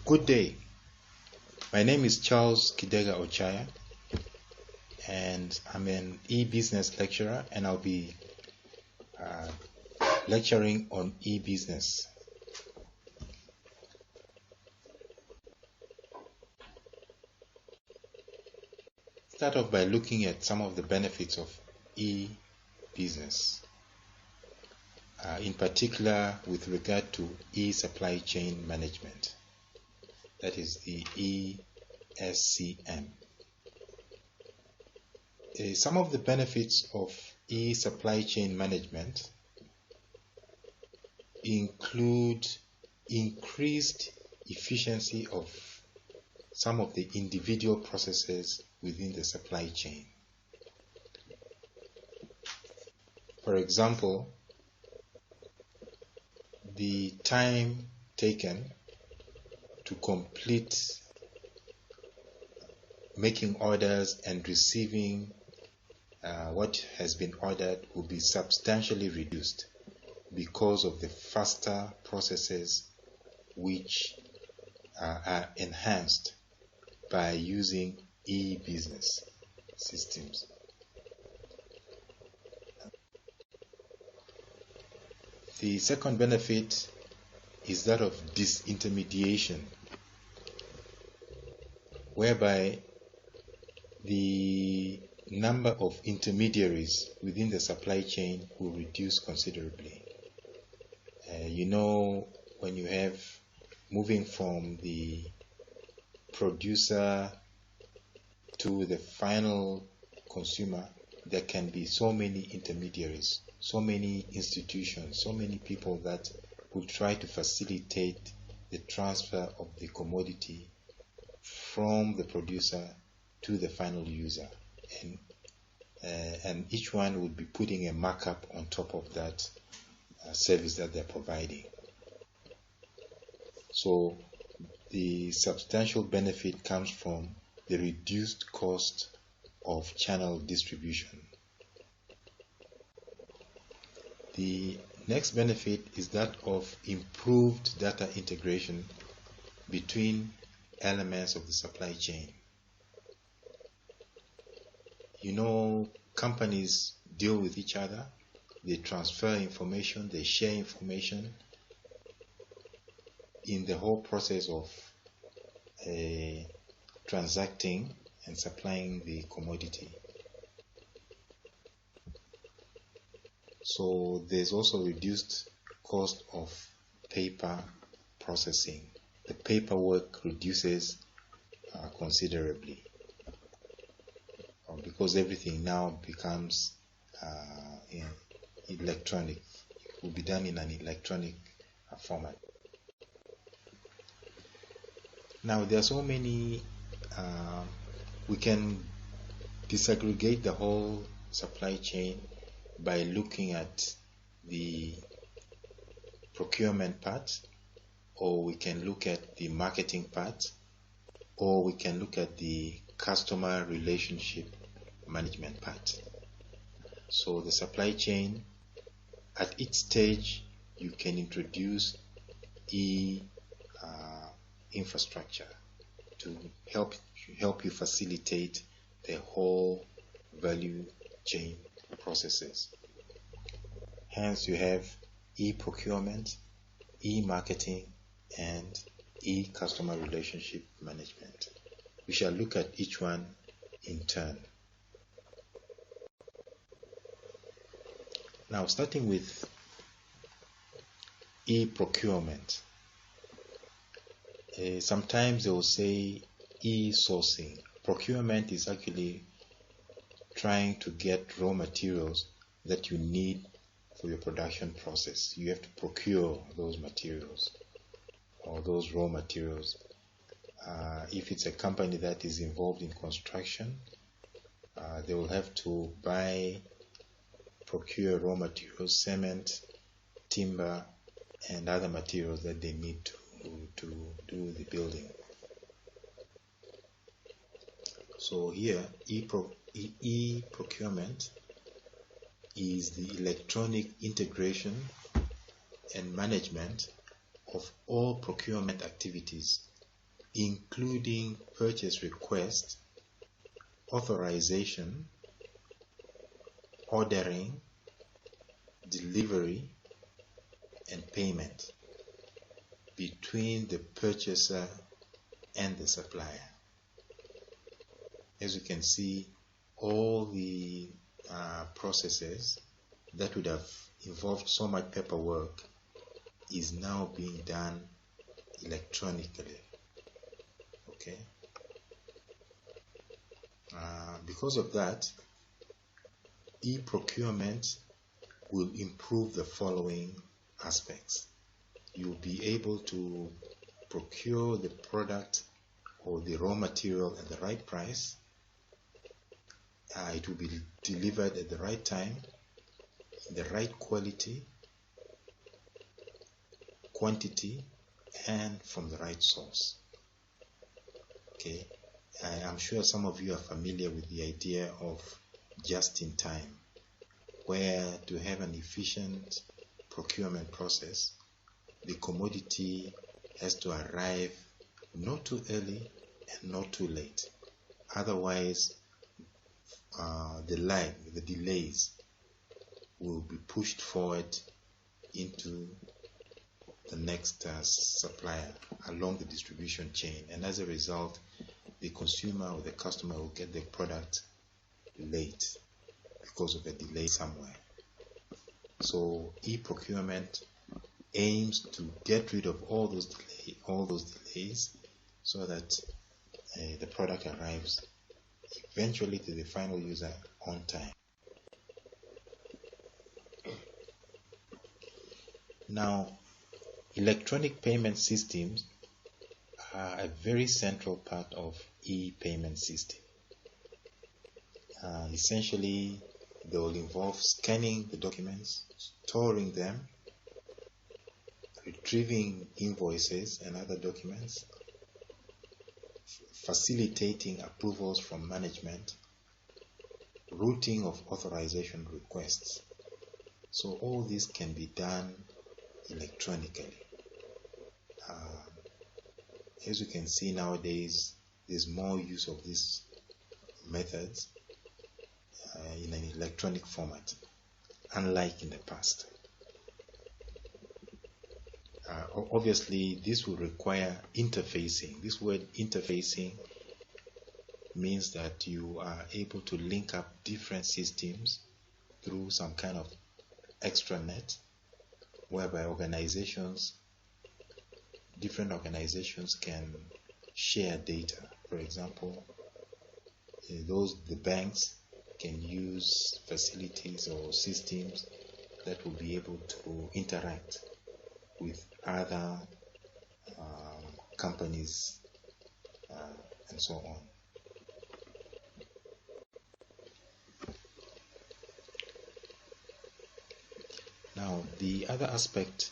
Good day. My name is Charles Kidega Ochaya, and I'm an e-business lecturer, and I'll be lecturing on e-business. Start off by looking at some of the benefits of e-business, in particular with regard to e-supply chain management. That is the ESCM. Some of the benefits of e-supply chain management include increased efficiency of some of the individual processes within the supply chain. For example, the time taken to complete making orders and receiving what has been ordered will be substantially reduced because of the faster processes which are enhanced by using e-business systems. The second benefit is that of disintermediation, whereby the number of intermediaries within the supply chain will reduce considerably. When you have moving from the producer to the final consumer, there can be so many intermediaries, so many institutions, so many people that will try to facilitate the transfer of the commodity from the producer to the final user, and each one would be putting a markup on top of that service that they're providing. So the substantial benefit comes from the reduced cost of channel distribution. The next benefit is that of improved data integration between elements of the supply chain. Companies deal with each other, they transfer information, they share information in the whole process of transacting and supplying the commodity. So there's also reduced cost of paper processing. The paperwork reduces considerably because everything now becomes electronic. It will be done in an electronic format. Now there are so many, we can disaggregate the whole supply chain by looking at the procurement part, or we can look at the marketing part, or we can look at the customer relationship management part. So the supply chain, at each stage, you can introduce infrastructure to help you facilitate the whole value chain processes. Hence, you have e-procurement, e-marketing, and e-customer relationship management. We shall look at each one in turn. Now, starting with e-procurement. Sometimes they will say e-sourcing. Procurement is actually trying to get raw materials that you need for your production process. You have to procure those materials or those raw materials. If it's a company that is involved in construction, they will have to procure raw materials, cement, timber, and other materials that they need to do the building. So here, e-procurement is the electronic integration and management of all procurement activities including purchase request, authorization, ordering, delivery, and payment between the purchaser and the supplier. As you can see, all the processes that would have involved so much paperwork is now being done electronically. Okay. Because of that, e-procurement will improve the following aspects. You'll be able to procure the product or the raw material at the right price. It will be delivered at the right time, in the right quality, quantity, and from the right source. Okay, I'm sure some of you are familiar with the idea of just in time, where to have an efficient procurement process, the commodity has to arrive not too early and not too late. Otherwise, the delays will be pushed forward into the next supplier along the distribution chain, and as a result, the consumer or the customer will get the product late because of a delay somewhere. So e-procurement aims to get rid of all those delays so that the product arrives eventually to the final user on time. Now, electronic payment systems are a very central part of e-payment system. Essentially, they will involve scanning the documents, storing them, retrieving invoices and other documents, facilitating approvals from management, routing of authorization requests. So all this can be done electronically. As you can see nowadays, there's more use of these methods in an electronic format, unlike in the past. Obviously, this will require interfacing. This word interfacing means that you are able to link up different systems through some kind of extranet, whereby different organizations can share data. For example, the banks can use facilities or systems that will be able to interact with other companies and so on. Now, the other aspect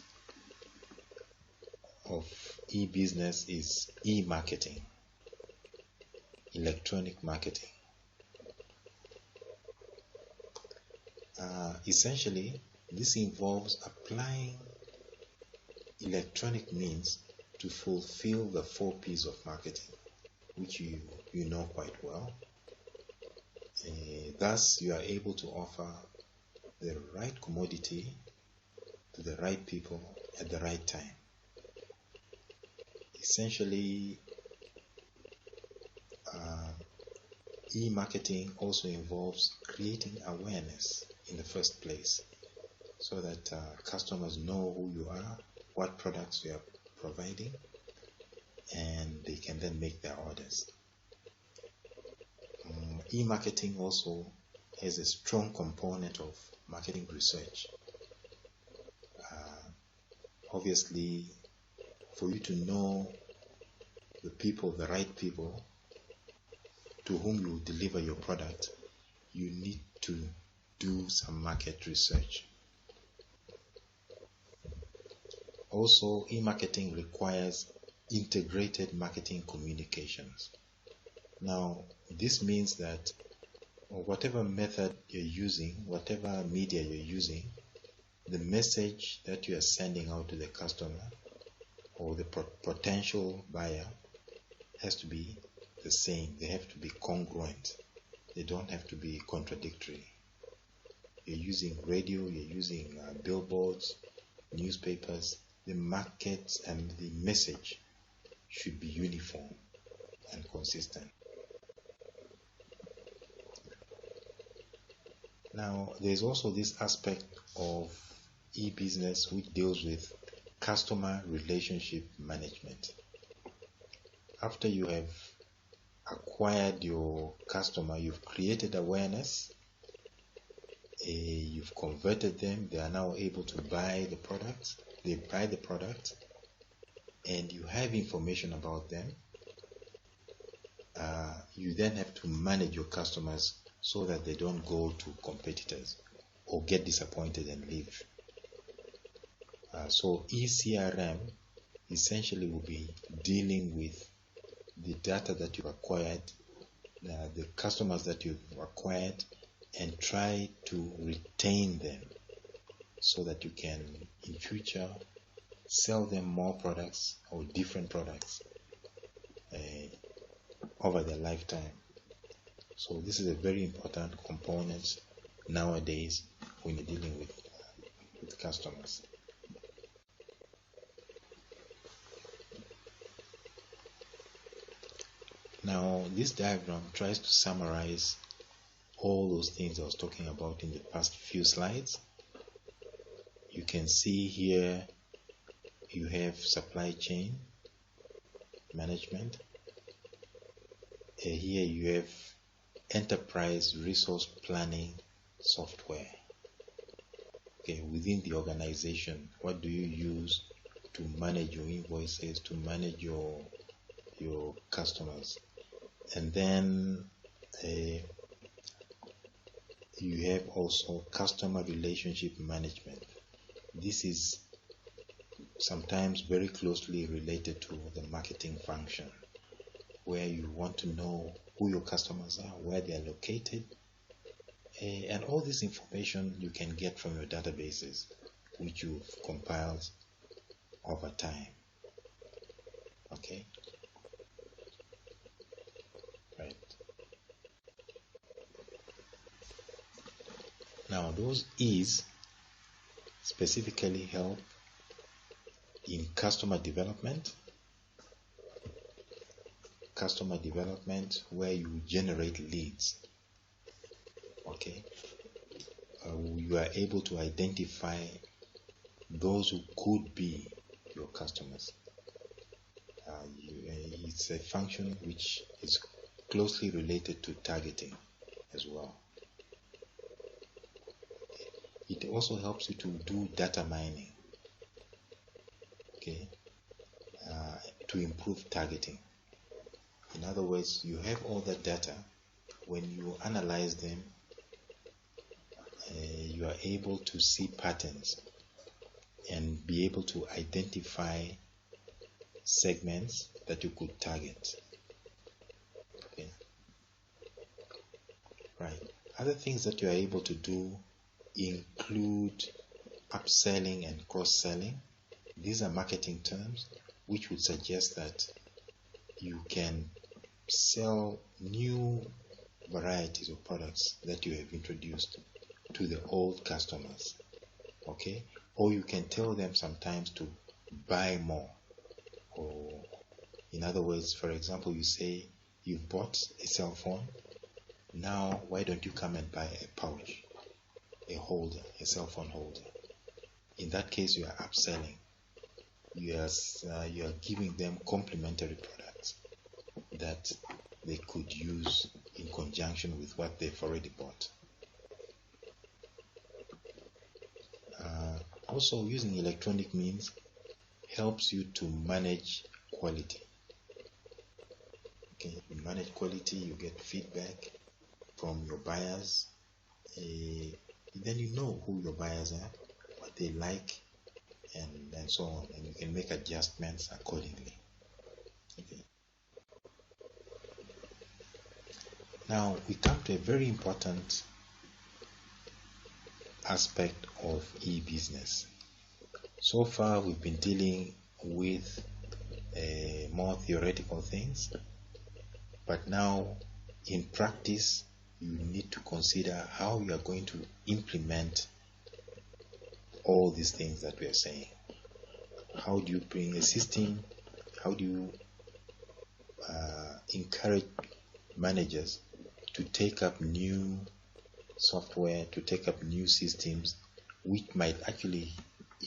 of e-business is e-marketing, electronic marketing. Essentially, this involves applying electronic means to fulfill the 4 P's of marketing, which you know quite well. Thus, you are able to offer the right commodity to the right people at the right time. Essentially, e-marketing also involves creating awareness in the first place, so that customers know who you are, what products you are providing, and they can then make their orders. E-marketing also has a strong component of marketing research. Obviously, for you to know the right people to whom you deliver your product, you need to do some market research. Also, e-marketing requires integrated marketing communications. Now, this means that whatever method you're using, whatever media you're using, the message that you are sending out to the customer or the potential buyer has to be the same. They have to be congruent. They don't have to be contradictory. You're using radio, you're using billboards, newspapers. The market and the message should be uniform and consistent. Now, there's also this aspect of e-business which deals with customer relationship management. After you have acquired your customer, you've created awareness, you've converted them, they are now able to buy the product, they buy the product, and you have information about them. You then have to manage your customers so that they don't go to competitors or get disappointed and leave. So eCRM essentially will be dealing with the data that you've acquired, the customers that you've acquired, and try to retain them so that you can in future sell them more products or different products over their lifetime. So this is a very important component nowadays when you're dealing with customers. Now, this diagram tries to summarize all those things I was talking about in the past few slides. You can see here you have supply chain management. Here you have enterprise resource planning software. Okay, within the organization, what do you use to manage your invoices, to manage your customers? And then you have also customer relationship management. This is sometimes very closely related to the marketing function, where you want to know who your customers are, where they are located, and all this information you can get from your databases, which you've compiled over time. Okay? Right. Now, those E's specifically help in customer development, where you generate leads. Okay, you are able to identify those who could be your customers. It's a function which is closely related to targeting as well. It also helps you to do data mining, okay, to improve targeting. In other words, you have all the data. When you analyze them, you are able to see patterns and be able to identify segments that you could target. Okay. Right. Other things that you are able to do include upselling and cross-selling. These are marketing terms which would suggest that you can sell new varieties of products that you have introduced to the old customers. Okay, or you can tell them sometimes to buy more. Or in other words, for example, you say you've bought a cell phone, now why don't you come and buy a pouch, a holder, a cell phone holder? In that case, you are upselling. You are giving them complementary products that they could use in conjunction with what they've already bought. Also, using electronic means helps you to manage quality. Okay, you manage quality, you get feedback from your buyers, then you know who your buyers are, what they like, and so on, and you can make adjustments accordingly. Okay. Now we come to a very important aspect of e-business. So far we've been dealing with more theoretical things, but now in practice you need to consider how you are going to implement all these things that we are saying. How do you bring a system? How do you encourage managers to take up new software, to take up new systems, which might actually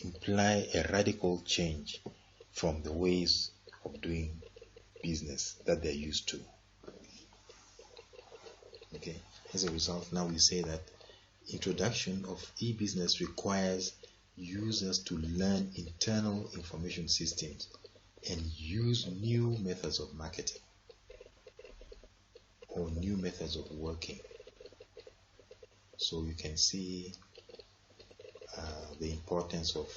imply a radical change from the ways of doing business that they're used to? Okay. As a result, now we say that introduction of e-business requires users to learn internal information systems and use new methods of marketing or new methods of working. So you can see the importance of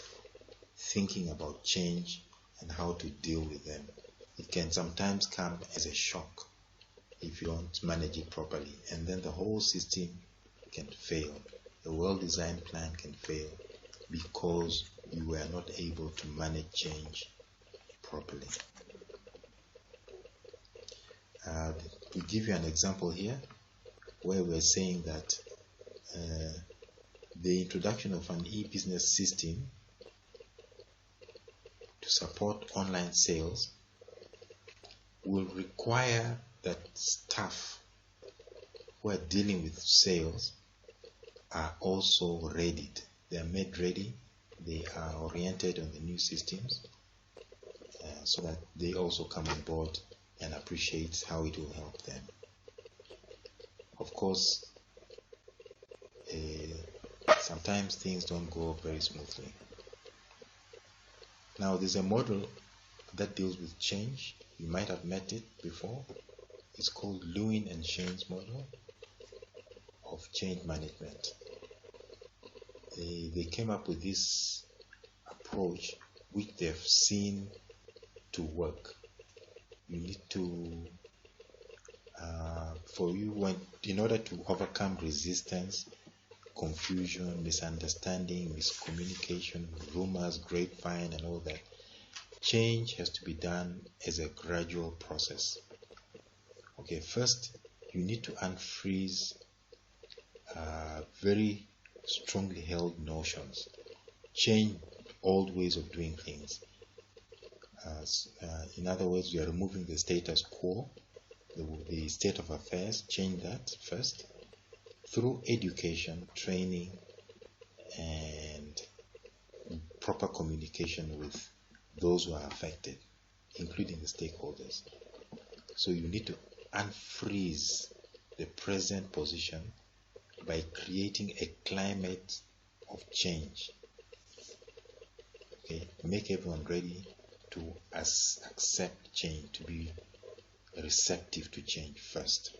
thinking about change and how to deal with them. It can sometimes come as a shock if you don't manage it properly, and then the whole system can fail. A well-designed plan can fail because you were not able to manage change properly. To give you an example here, where we're saying that the introduction of an e-business system to support online sales will require that staff who are dealing with sales are also readied. They are made ready. They are oriented on the new systems so that they also come on board and appreciate how it will help them. Of course, sometimes things don't go very smoothly. Now, there's a model that deals with change. You might have met it before. It's called Lewin and Shane's model of change management. They came up with this approach which they've seen to work. You need to, in order to overcome resistance, confusion, misunderstanding, miscommunication, rumors, grapevine, and all that, change has to be done as a gradual process. Okay, first you need to unfreeze very strongly held notions, change old ways of doing things. In other words, you are removing the status quo, the state of affairs. Change that first through education, training, and proper communication with those who are affected, including the stakeholders. So you need to unfreeze the present position by creating a climate of change. Okay, make everyone ready to accept change, to be receptive to change first,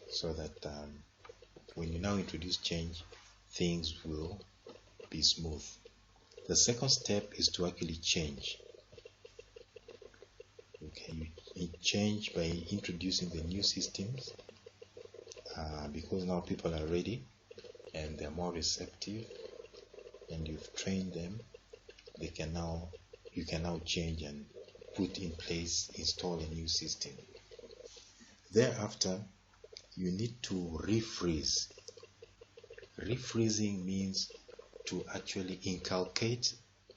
so that when you now introduce change, things will be smooth. The second step is to actually change. Okay, you change by introducing the new systems because now people are ready and they're more receptive, and you've trained them. You can now change and put in place, install a new system. Thereafter, you need to refreeze. Refreezing means to actually inculcate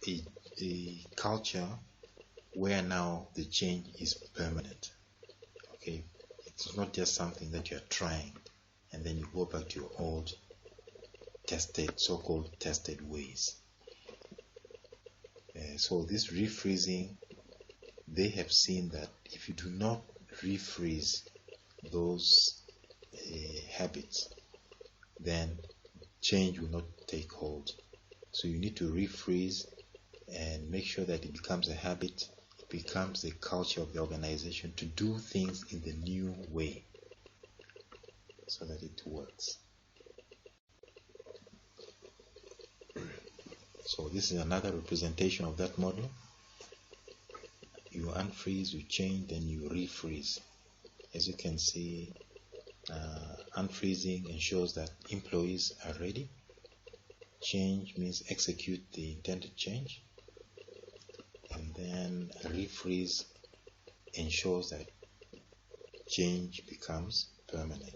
a culture where now the change is permanent. Okay, it's not just something that you're trying and then you go back to your old so-called tested ways. So this refreezing, they have seen that if you do not refreeze those habits, then change will not take hold. So you need to refreeze and make sure that it becomes a habit, it becomes the culture of the organization to do things in the new way so that it works. So this is another representation of that model. You unfreeze, you change, then you refreeze. As you can see, unfreezing ensures that employees are ready. Change means execute the intended change. And then a refreeze ensures that change becomes permanent.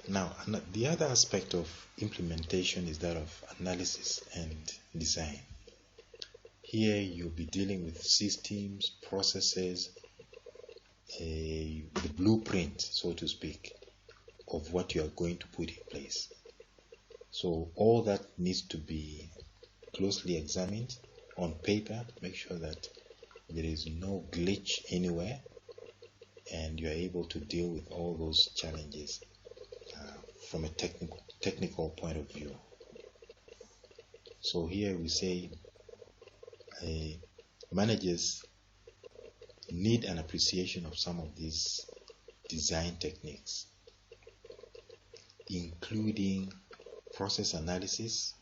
Now, the other aspect of implementation is that of analysis and design. Here you'll be dealing with systems, processes, the blueprint, so to speak, of what you are going to put in place. So all that needs to be closely examined on paper. Make sure that there is no glitch anywhere and you are able to deal with all those challenges from a technical point of view. So here we say managers need an appreciation of some of these design techniques, including process analysis,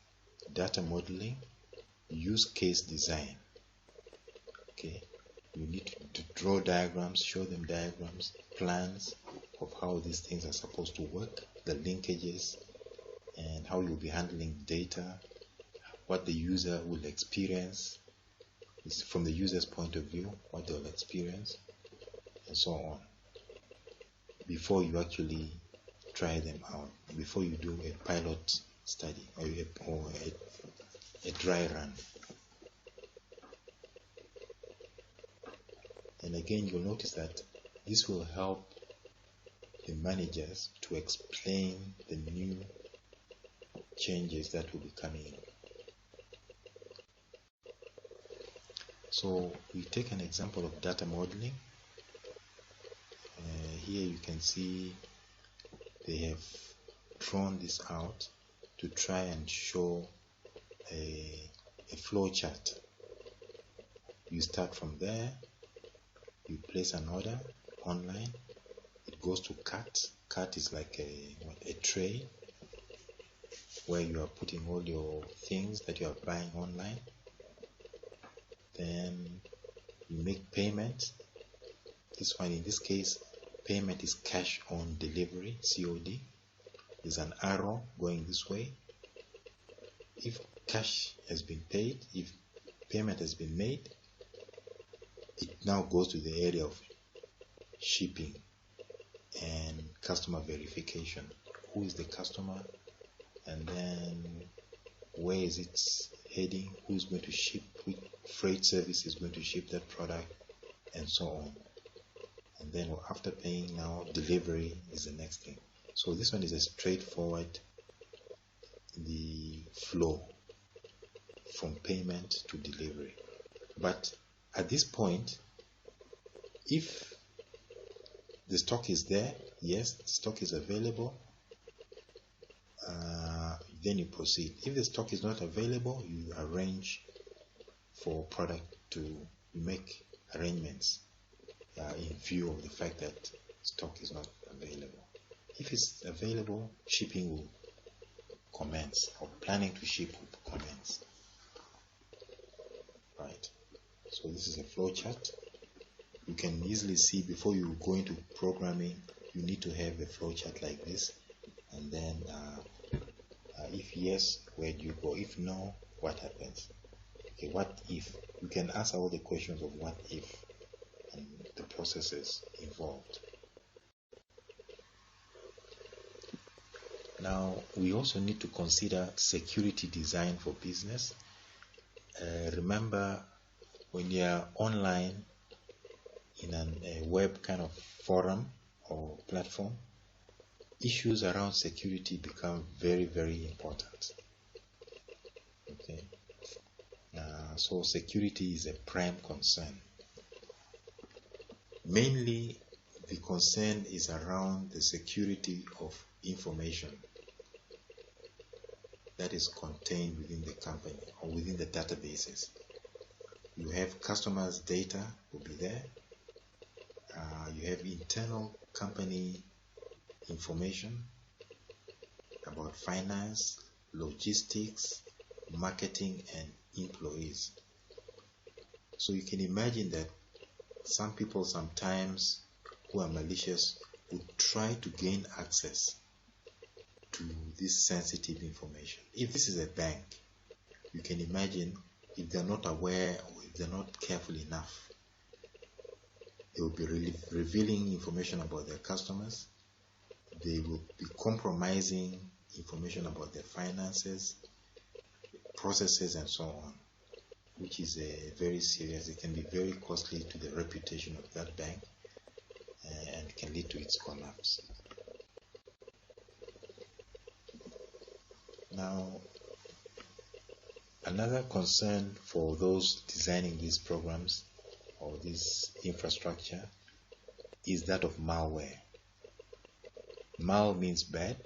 data modeling, use case design. Okay, you need to draw diagrams, show them diagrams, plans of how these things are supposed to work, the linkages, and how you'll be handling data, what the user will experience from the user's point of view, what they'll experience, and so on, before you actually try them out, before you do a pilot study or a dry run. And again, you'll notice that this will help the managers to explain the new changes that will be coming in. So we take an example of data modeling. Here you can see they have drawn this out to try and show a flow chart. You start from there, you place an order online, it goes to cart. Cart is like a tray where you are putting all your things that you are buying online. Then you make payment. This one, in this case, payment is cash on delivery, COD. There's an arrow going this way. If cash has been paid, if payment has been made, it now goes to the area of shipping and customer verification. Who is the customer? And then where is it heading? Who's going to ship? Which freight service is going to ship that product? And so on. And then after paying, now delivery is the next thing. So this one is a straightforward the flow from payment to delivery. But at this point, if the stock is there, yes, the stock is available, then you proceed. If the stock is not available, you arrange for product to make arrangements in view of the fact that stock is not available. If it's available, shipping will commence, or planning to ship will commence. Right. So this is a flow chart. You can easily see before you go into programming, you need to have a flow chart like this, and then if yes, where do you go? If no, what happens? Okay, what if? You can ask all the questions of what if and the processes involved. Now, we also need to consider security design for business. Remember, when you are online in a web kind of forum or platform, issues around security become very, very important. Okay, so security is a prime concern. Mainly, the concern is around the security of information that is contained within the company or within the databases. You have customers' data will be there. You have internal company information about finance, logistics, marketing, and employees. So you can imagine that some people sometimes who are malicious would try to gain access to this sensitive information. If this is a bank, you can imagine if they're not aware or if they're not careful enough, they will be revealing information about their customers. They will be compromising information about their finances, processes, and so on, which is very serious. It can be very costly to the reputation of that bank and can lead to its collapse. Now, another concern for those designing these programs or this infrastructure is that of malware. Mal means bad,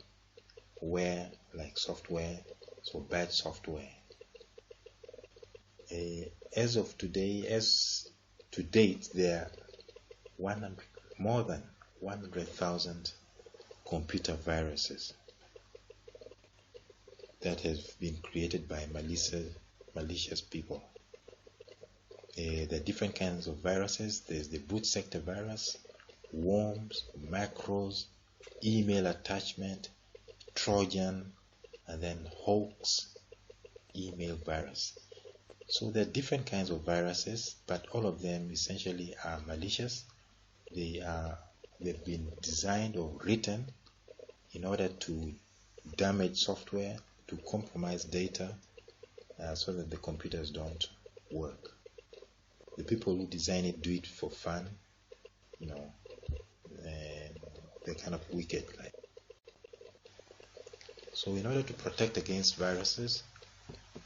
ware like software, so bad software. As to date, there are more than 100,000 computer viruses that have been created by malicious people. There are different kinds of viruses. There's the boot sector virus, worms, macros, email attachment, Trojan, and then hoax email virus. So there are different kinds of viruses, but all of them essentially are malicious. They've been designed or written in order to damage software, to compromise data, so that the computers don't work. The people who design it do it for fun, and they're kind of wicked. So in order to protect against viruses,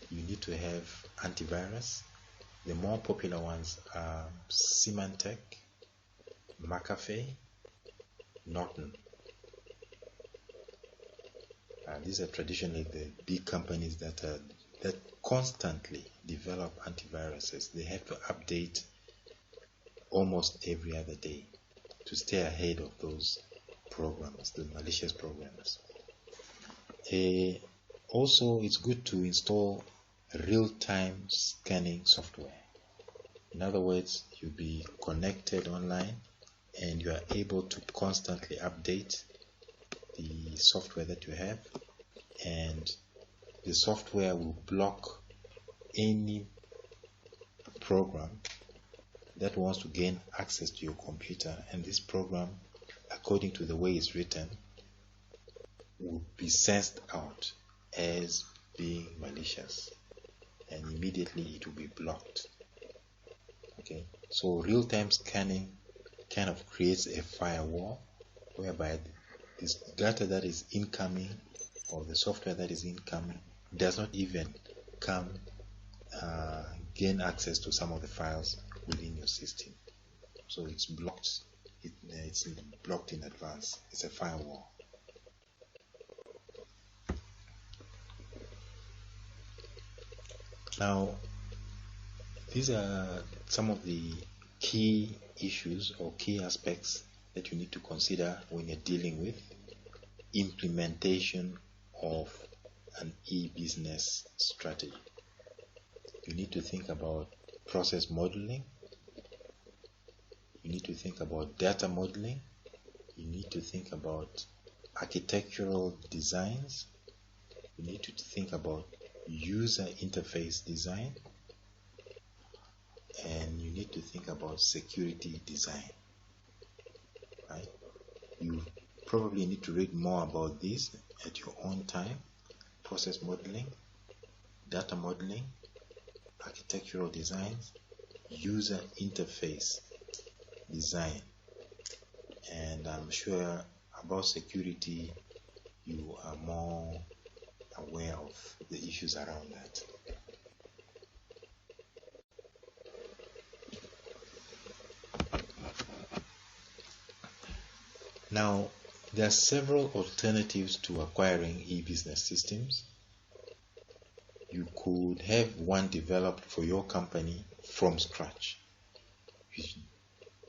you need to have antivirus. The more popular ones are Symantec, McAfee, Norton. These are traditionally the big companies that constantly develop antiviruses. They have to update almost every other day to stay ahead of those programs, the malicious programs. Also, it's good to install real-time scanning software. In other words, you'll be connected online and you are able to constantly update the software that you have, and the software will block any program that wants to gain access to your computer, and this program, according to the way it's written, will be sensed out as being malicious, and immediately it will be blocked. Okay, so real-time scanning kind of creates a firewall whereby this data that is incoming or the software that is incoming does not even gain access to some of the files within your system. So it's blocked. It's blocked in advance. It's a firewall. Now, these are some of the key issues or key aspects that you need to consider when you're dealing with implementation of an e-business strategy. You need to think about process modeling. You need to think about data modeling. You need to think about architectural designs. You need to think about user interface design. And you need to think about security design. Right? You probably need to read more about this at your own time. Process modeling, data modeling, architectural designs, user interface design. And I'm sure about security you are more aware of the issues around that. Now, there are several alternatives to acquiring e-business systems. You could have one developed for your company from scratch.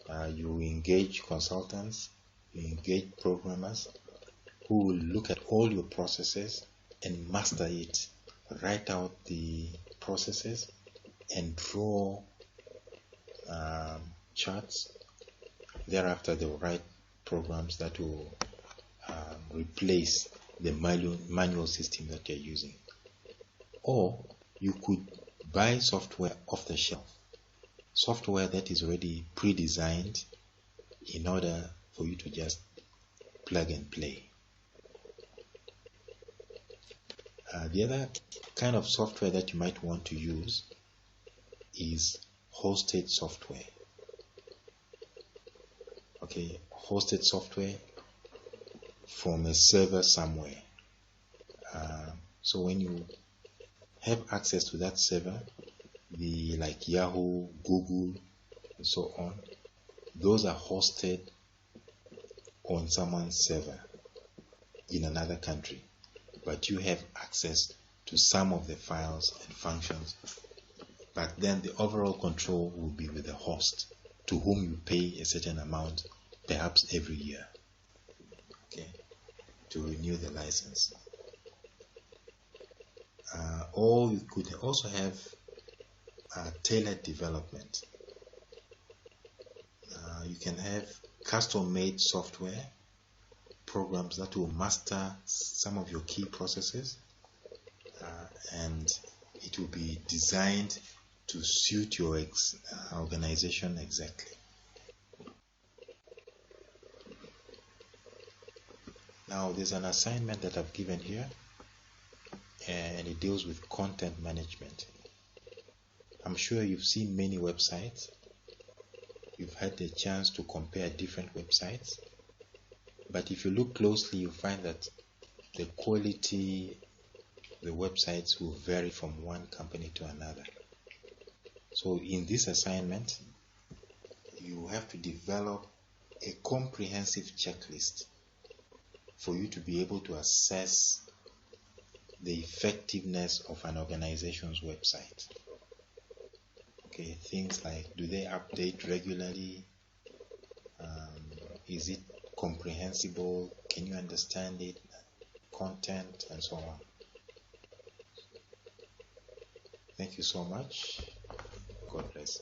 You engage consultants, you engage programmers who will look at all your processes and master it, write out the processes and draw charts. Thereafter, they will write programs that will replace the manual system that you're using. Or You could buy software off the shelf, software that is already pre-designed in order for you to just plug and play. The other kind of software that you might want to use is hosted software. Okay, hosted software from a server somewhere. So when you have access to that server, like Yahoo, Google, and so on, those are hosted on someone's server in another country, but you have access to some of the files and functions, but then the overall control will be with the host, to whom you pay a certain amount, perhaps every year, okay, to renew the license. Or you could also have tailored development. You can have custom-made software programs that will master some of your key processes, and it will be designed to suit your organization exactly. Now there's an assignment that I've given here, and it deals with content management. I'm sure you've seen many websites. You've had the chance to compare different websites, but if you look closely, you find that the quality of the websites will vary from one company to another. So in this assignment, you have to develop a comprehensive checklist for you to be able to assess the effectiveness of an organization's website. Okay, things like, do they update regularly? Is it comprehensible? Can you understand it? Content and so on. Thank you so much. God bless.